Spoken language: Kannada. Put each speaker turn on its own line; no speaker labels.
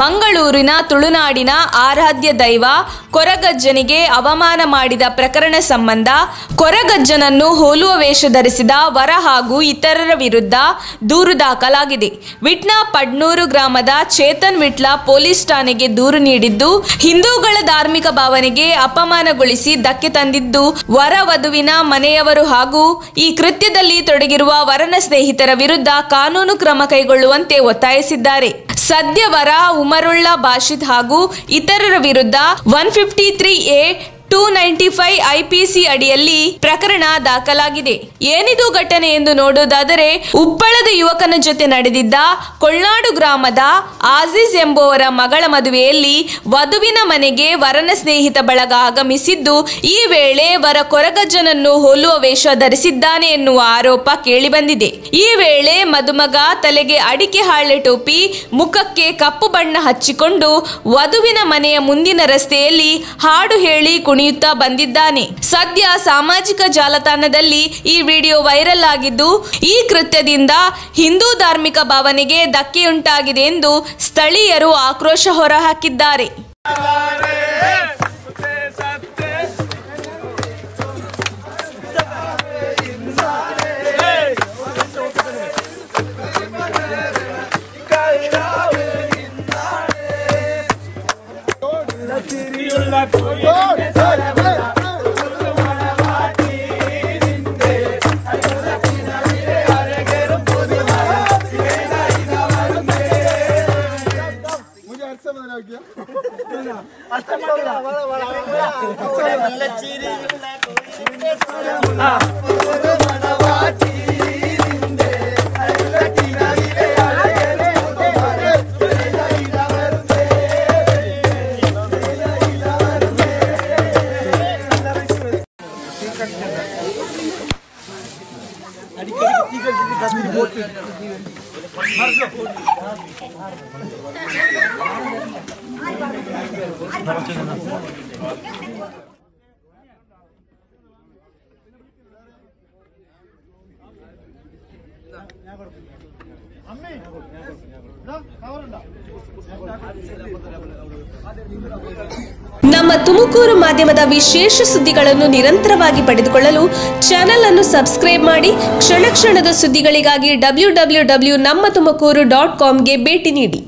ಮಂಗಳೂರಿನ ತುಳುನಾಡಿನ ಆರಾಧ್ಯ ದೈವ ಕೊರಗಜ್ಜನಿಗೆ ಅವಮಾನ ಮಾಡಿದ ಪ್ರಕರಣ ಸಂಬಂಧ ಕೊರಗಜ್ಜನನ್ನು ಹೋಲುವ ವೇಷ ಧರಿಸಿದ ವರ ಹಾಗೂ ಇತರರ ವಿರುದ್ಧ ದೂರು ದಾಖಲಾಗಿದೆ. ವಿಟ್ನ ಪಡ್ನೂರು ಗ್ರಾಮದ ಚೇತನ್ ವಿಟ್ಲ ಪೊಲೀಸ್ ಠಾಣೆಗೆ ದೂರು ನೀಡಿದ್ದು, ಹಿಂದೂಗಳ ಧಾರ್ಮಿಕ ಭಾವನೆಗೆ ಅಪಮಾನಗೊಳಿಸಿ ಧಕ್ಕೆ ತಂದಿದ್ದು ವರ ವಧುವಿನ ಮನೆಯವರು ಹಾಗೂ ಈ ಕೃತ್ಯದಲ್ಲಿ ತೊಡಗಿರುವ ವರನ ಸ್ನೇಹಿತರ ವಿರುದ್ಧ ಕಾನೂನು ಕ್ರಮ ಕೈಗೊಳ್ಳುವಂತೆ ಒತ್ತಾಯಿಸಿದ್ದಾರೆ. ಸದ್ಯ ವರ ಉಮರುಲ್ಲಾ ಬಾಷಿದ್ ಹಾಗೂ ಇತರರ ವಿರುದ್ಧ 153A 295 IPC ಅಡಿಯಲ್ಲಿ ಪ್ರಕರಣ ದಾಖಲಾಗಿದೆ. ಏನಿದು ಘಟನೆ ಎಂದು ನೋಡುವುದಾದರೆ, ಉಪ್ಪಳದ ಯುವಕನ ಜೊತೆ ನಡೆದಿದ್ದ ಕೊಳ್ನಾಡು ಗ್ರಾಮದ ಆಜೀಜ್ ಎಂಬುವರ ಮಗಳ ಮದುವೆಯಲ್ಲಿ ವಧುವಿನ ಮನೆಗೆ ವರನ ಸ್ನೇಹಿತ ಬಳಗ ಆಗಮಿಸಿದ್ದು, ಈ ವೇಳೆ ವರ ಕೊರಗಜ್ಜನನ್ನು ಹೋಲುವ ವೇಷ ಧರಿಸಿದ್ದಾನೆ ಎನ್ನುವ ಆರೋಪ ಕೇಳಿಬಂದಿದೆ. ಈ ವೇಳೆ ಮದುಮಗ ತಲೆಗೆ ಅಡಿಕೆ ಹಾಳೆ ಟೋಪಿ, ಮುಖಕ್ಕೆ ಕಪ್ಪು ಬಣ್ಣ ಹಚ್ಚಿಕೊಂಡು ವಧುವಿನ ಮನೆಯ ಮುಂದಿನ ರಸ್ತೆಯಲ್ಲಿ ಹಾಡು ಹೇಳಿ ಕುಣಿಯುತ್ತಾ ಬಂದಿದ್ದಾನೆ. ಸದ್ಯ ಸಾಮಾಜಿಕ ಜಾಲತಾಣದಲ್ಲಿ ಈ ವಿಡಿಯೋ ವೈರಲ್ ಆಗಿದ್ದು, ಈ ಕೃತ್ಯದಿಂದ ಹಿಂದೂ ಧಾರ್ಮಿಕ ಭಾವನೆಗೆ ಧಕ್ಕೆಯುಂಟಾಗಿದೆ ಎಂದು ಸ್ಥಳೀಯರು ಆಕ್ರೋಶ ಹೊರಹಾಕಿದ್ದಾರೆ. ನಮ್ಮ ತುಮಕೂರು ಮಾಧ್ಯಮದ ವಿಶೇಷ ಸುದ್ದಿಗಳನ್ನು ನಿರಂತರವಾಗಿ ಪಡೆದುಕೊಳ್ಳಲು ಚಾನೆಲ್ ಅನ್ನು ಸಬ್ಸ್ಕ್ರೈಬ್ ಮಾಡಿ. ಕ್ಷಣ ಕ್ಷಣದ ಸುದ್ದಿಗಳಿಗಾಗಿ www.nammathumakuru.com ಗೆ ಭೇಟಿ ನೀಡಿ.